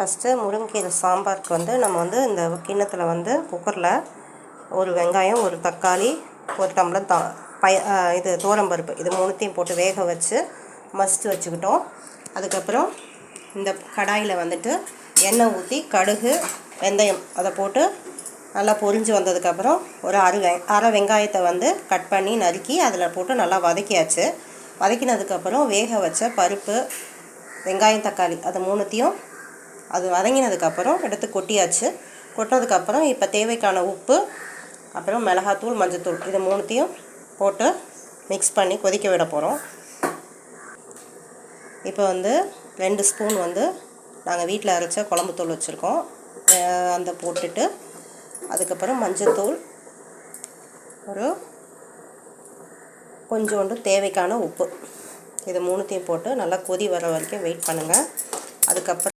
First முருங்கைக்கீரை சாம்பாருக்கு நம்ம இந்த கிண்ணத்தில் குக்கரில் ஒரு வெங்காயம், ஒரு தக்காளி, ஒரு டம்ளர் இது துவரம்பருப்பு இது மூணுத்தையும் போட்டு வேக வச்சு மசித்து வச்சுக்கிட்டோம். அதுக்கப்புறம் இந்த கடாயில் எண்ணெய் ஊற்றி கடுகு, வெந்தயம் அதை போட்டு நல்லா பொரிஞ்சு வந்ததுக்கப்புறம் ஒரு அரை வெங்காயத்தை கட் பண்ணி நறுக்கி அதில் போட்டு நல்லா வதக்கியாச்சு. வதக்கினதுக்கப்புறம் வேக வச்ச பருப்பு, வெங்காயம், தக்காளி அது மூணுத்தையும் அது வதங்கினதுக்கப்புறம் எடுத்து கொட்டியாச்சு. கொட்டினதுக்கப்புறம் இப்போ தேவைக்கான உப்பு, அப்புறம் மிளகாத்தூள், மஞ்சத்தூள் இது மூணுத்தையும் போட்டு மிக்ஸ் பண்ணி கொதிக்க விட போகிறோம். இப்போ 2 ஸ்பூன் நாங்கள் வீட்டில் அரைச்ச குழம்புத்தூள் வச்சுருக்கோம். அந்த போட்டுட்டு அதுக்கப்புறம் மஞ்சத்தூள், ஒரு கொஞ்சோண்டு தேவைக்கான உப்பு இது மூணுத்தையும் போட்டு நல்லா கொதி வர வரைக்கும் வெயிட் பண்ணுங்கள். அதுக்கப்புறம்